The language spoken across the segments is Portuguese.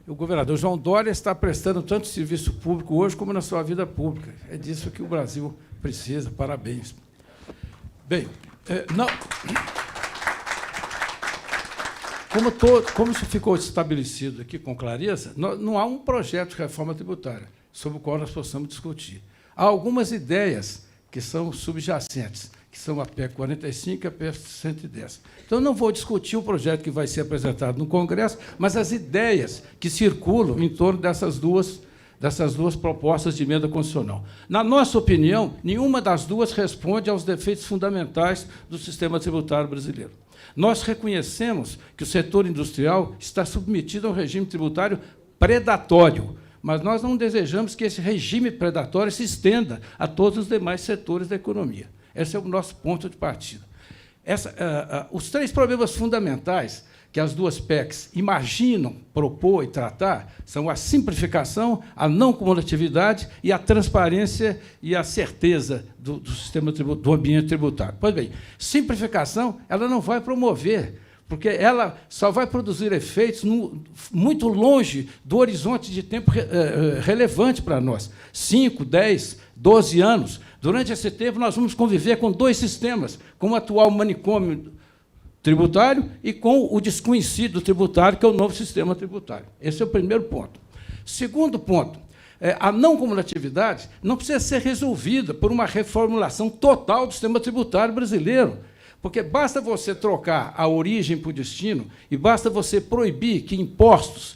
O governador João Dória está prestando tanto serviço público hoje como na sua vida pública. É disso que o Brasil precisa. Parabéns. Bem, não... Como isso ficou estabelecido aqui com clareza, não há um projeto de reforma tributária sobre o qual nós possamos discutir. Há algumas ideias que são subjacentes, que são a PEC 45 e a PEC 110. Então, não vou discutir o projeto que vai ser apresentado no Congresso, mas as ideias que circulam em torno dessas duas propostas de emenda constitucional. Na nossa opinião, nenhuma das duas responde aos defeitos fundamentais do sistema tributário brasileiro. Nós reconhecemos que o setor industrial está submetido a um regime tributário predatório, mas nós não desejamos que esse regime predatório se estenda a todos os demais setores da economia. Esse é o nosso ponto de partida. Os três problemas fundamentais que as duas PECs imaginam propor e tratar são a simplificação, a não cumulatividade e a transparência e a certeza do sistema do ambiente tributário. Pois bem, simplificação ela não vai promover, porque ela só vai produzir efeitos muito longe do horizonte de tempo relevante para nós, 5, 10, 12 anos. Durante esse tempo, nós vamos conviver com dois sistemas, com o atual manicômio tributário e com o desconhecido tributário, que é o novo sistema tributário. Esse é o primeiro ponto. Segundo ponto, a não cumulatividade não precisa ser resolvida por uma reformulação total do sistema tributário brasileiro, porque basta você trocar a origem por destino e basta você proibir que impostos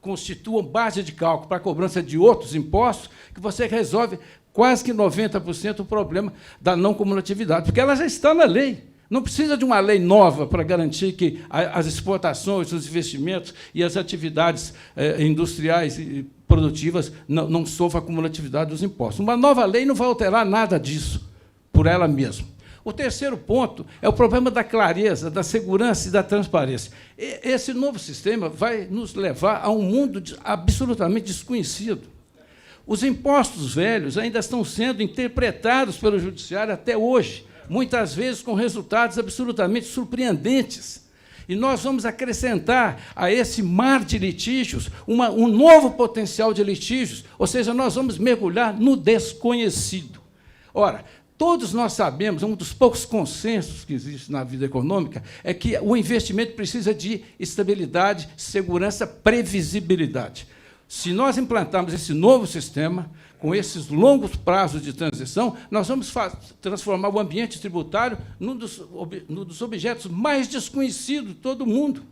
constituam base de cálculo para a cobrança de outros impostos, que você resolve quase que 90% o problema da não cumulatividade, porque ela já está na lei. Não precisa de uma lei nova para garantir que as exportações, os investimentos e as atividades industriais e produtivas não sofram a cumulatividade dos impostos. Uma nova lei não vai alterar nada disso por ela mesma. O terceiro ponto é o problema da clareza, da segurança e da transparência. Esse novo sistema vai nos levar a um mundo absolutamente desconhecido. Os impostos velhos ainda estão sendo interpretados pelo Judiciário até hoje, muitas vezes com resultados absolutamente surpreendentes. E nós vamos acrescentar a esse mar de litígios um novo potencial de litígios, ou seja, nós vamos mergulhar no desconhecido. Ora, todos nós sabemos, um dos poucos consensos que existe na vida econômica é que o investimento precisa de estabilidade, segurança, previsibilidade. Se nós implantarmos esse novo sistema, com esses longos prazos de transição, nós vamos transformar o ambiente tributário num dos objetos mais desconhecidos de todo mundo.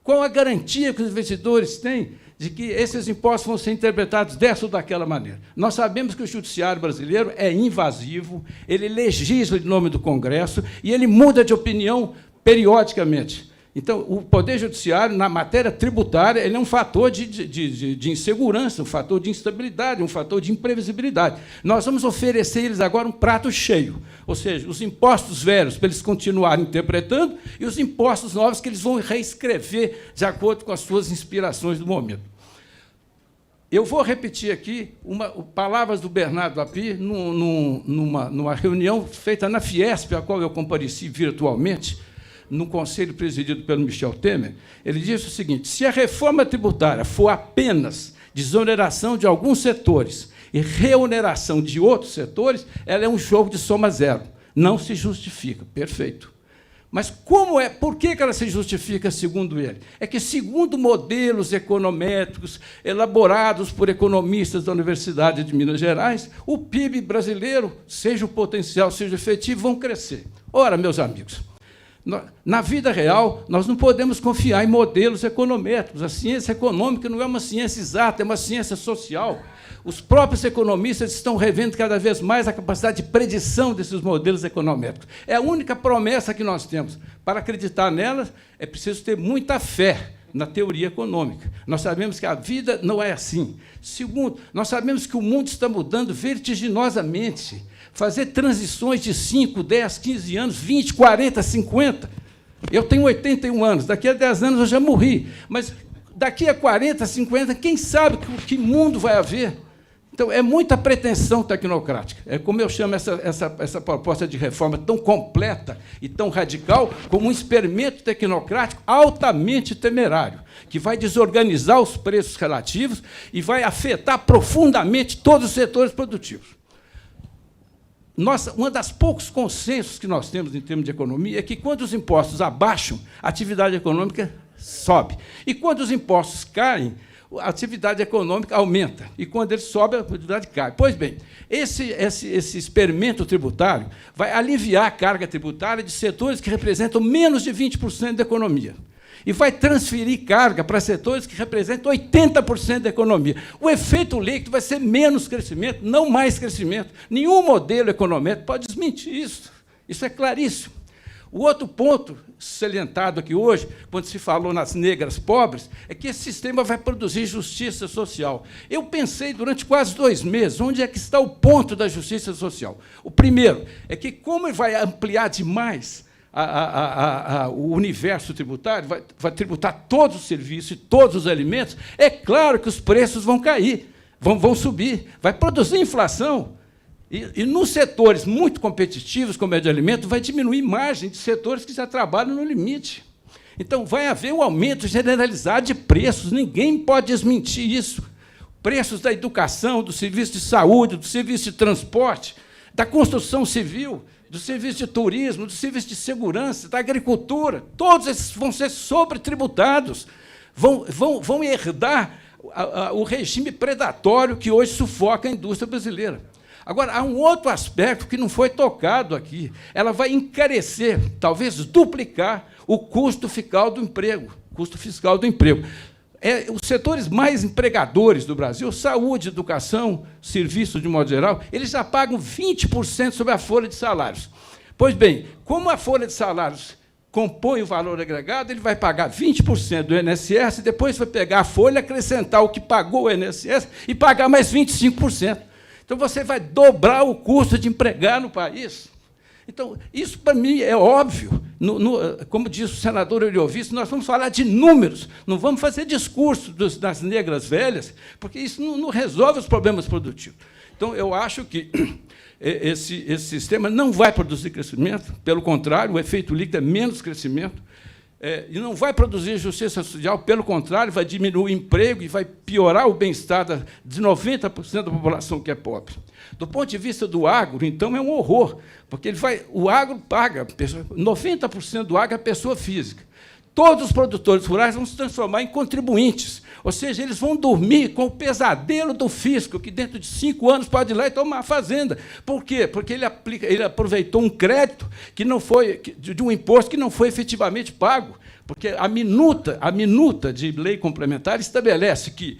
Qual a garantia que os investidores têm de que esses impostos vão ser interpretados dessa ou daquela maneira? Nós sabemos que o judiciário brasileiro é invasivo, ele legisla em nome do Congresso e ele muda de opinião periodicamente. Então, o Poder Judiciário, na matéria tributária, ele é um fator de insegurança, um fator de instabilidade, um fator de imprevisibilidade. Nós vamos oferecer a eles agora um prato cheio, ou seja, os impostos velhos para eles continuarem interpretando e os impostos novos que eles vão reescrever de acordo com as suas inspirações do momento. Eu vou repetir aqui palavras do Bernardo Api numa reunião feita na Fiesp, a qual eu compareci virtualmente, no conselho presidido pelo Michel Temer. Ele disse o seguinte: se a reforma tributária for apenas desoneração de alguns setores e reoneração de outros setores, ela é um jogo de soma zero. Não se justifica. Perfeito. Mas por que ela se justifica, segundo ele? É que, segundo modelos econométricos elaborados por economistas da Universidade de Minas Gerais, o PIB brasileiro, seja o potencial, seja o efetivo, vão crescer. Ora, meus amigos, na vida real, nós não podemos confiar em modelos econométricos. A ciência econômica não é uma ciência exata, é uma ciência social. Os próprios economistas estão revendo cada vez mais a capacidade de predição desses modelos econométricos. É a única promessa que nós temos. Para acreditar nelas, é preciso ter muita fé na teoria econômica. Nós sabemos que a vida não é assim. Segundo, nós sabemos que o mundo está mudando vertiginosamente. Fazer transições de 5, 10, 15 anos, 20, 40, 50. Eu tenho 81 anos, daqui a 10 anos eu já morri. Mas daqui a 40, 50, quem sabe que mundo vai haver? Então, é muita pretensão tecnocrática. É como eu chamo essa proposta de reforma tão completa e tão radical como um experimento tecnocrático altamente temerário, que vai desorganizar os preços relativos e vai afetar profundamente todos os setores produtivos. Um dos poucos consensos que nós temos em termos de economia é que, quando os impostos abaixam, a atividade econômica sobe. E, quando os impostos caem, a atividade econômica aumenta, e, quando ele sobe, a atividade cai. Pois bem, esse experimento tributário vai aliviar a carga tributária de setores que representam menos de 20% da economia, e vai transferir carga para setores que representam 80% da economia. O efeito líquido vai ser menos crescimento, não mais crescimento. Nenhum modelo econômico pode desmentir isso. Isso é claríssimo. O outro ponto salientado aqui hoje, quando se falou nas negras pobres, é que esse sistema vai produzir justiça social. Eu pensei durante quase 2 meses onde é que está o ponto da justiça social. O primeiro é que, como ele vai ampliar demais o universo tributário, vai tributar todos os serviços e todos os alimentos, é claro que os preços vão cair, vão subir, vai produzir inflação. E nos setores muito competitivos, como é de alimento, vai diminuir margem de setores que já trabalham no limite. Então, vai haver um aumento generalizado de preços, ninguém pode desmentir isso. Preços da educação, do serviço de saúde, do serviço de transporte, da construção civil, do serviço de turismo, do serviço de segurança, da agricultura, todos esses vão ser sobretributados, vão herdar o regime predatório que hoje sufoca a indústria brasileira. Agora, há um outro aspecto que não foi tocado aqui. Ela vai encarecer, talvez duplicar, o custo fiscal do emprego. Os setores mais empregadores do Brasil, saúde, educação, serviços de modo geral, eles já pagam 20% sobre a folha de salários. Pois bem, como a folha de salários compõe o valor agregado, ele vai pagar 20% do INSS, e depois vai pegar a folha, acrescentar o que pagou o INSS e pagar mais 25%. Então, você vai dobrar o custo de empregar no país. Então, isso, para mim, é óbvio. Como disse o senador Eliovisto, nós vamos falar de números, não vamos fazer discurso das negras velhas, porque isso não resolve os problemas produtivos. Então, eu acho que esse sistema não vai produzir crescimento, pelo contrário, o efeito líquido é menos crescimento, e não vai produzir justiça social, pelo contrário, vai diminuir o emprego e vai piorar o bem-estar de 90% da população que é pobre. Do ponto de vista do agro, então, é um horror, porque o agro paga, 90% do agro é pessoa física. Todos os produtores rurais vão se transformar em contribuintes, ou seja, eles vão dormir com o pesadelo do fisco, que dentro de 5 anos pode ir lá e tomar a fazenda. Por quê? Porque ele aproveitou um crédito que não foi, de um imposto que não foi efetivamente pago, porque a minuta de lei complementar estabelece que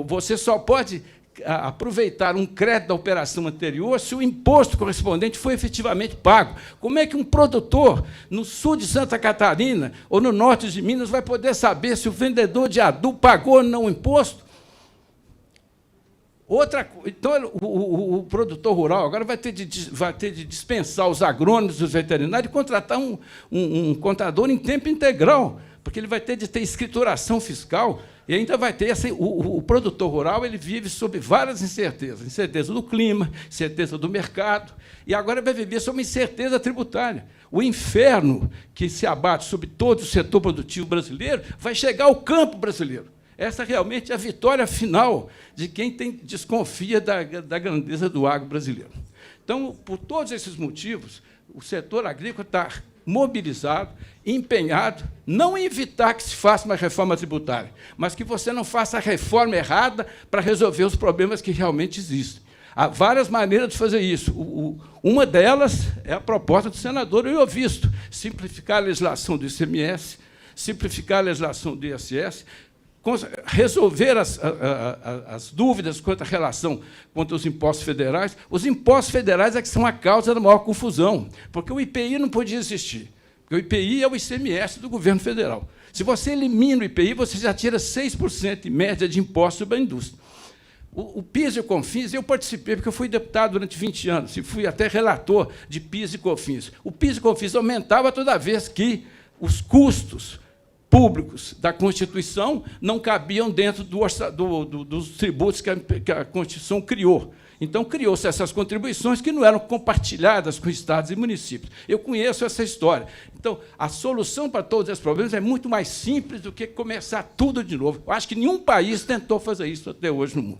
você só pode aproveitar um crédito da operação anterior se o imposto correspondente foi efetivamente pago. Como é que um produtor no sul de Santa Catarina ou no norte de Minas vai poder saber se o vendedor de adubo pagou ou não o imposto? Então, o produtor rural agora vai ter de dispensar os agrônomos e os veterinários e contratar um contador em tempo integral, porque ele vai ter de ter escrituração fiscal. E ainda vai ter, assim, o produtor rural ele vive sob várias incertezas. Incerteza do clima, incerteza do mercado, e agora vai viver sob incerteza tributária. O inferno que se abate sobre todo o setor produtivo brasileiro vai chegar ao campo brasileiro. Essa realmente é a vitória final de quem desconfia da grandeza do agro brasileiro. Então, por todos esses motivos, o setor agrícola está mobilizado, empenhado, não em evitar que se faça uma reforma tributária, mas que você não faça a reforma errada para resolver os problemas que realmente existem. Há várias maneiras de fazer isso. Uma delas é a proposta do senador Eliovisto, simplificar a legislação do ICMS, simplificar a legislação do ISS, resolver as dúvidas quanto à relação contra os impostos federais. Os impostos federais é que são a causa da maior confusão, porque o IPI não podia existir, porque o IPI é o ICMS do governo federal. Se você elimina o IPI, você já tira 6% em média de impostos sobre a indústria. O PIS e o COFINS, eu participei, porque eu fui deputado durante 20 anos, e fui até relator de PIS e COFINS. O PIS e COFINS aumentava toda vez que os custos públicos da Constituição não cabiam dentro dos tributos que a Constituição criou. Então, criou-se essas contribuições que não eram compartilhadas com estados e municípios. Eu conheço essa história. Então, a solução para todos esses problemas é muito mais simples do que começar tudo de novo. Eu acho que nenhum país tentou fazer isso até hoje no mundo.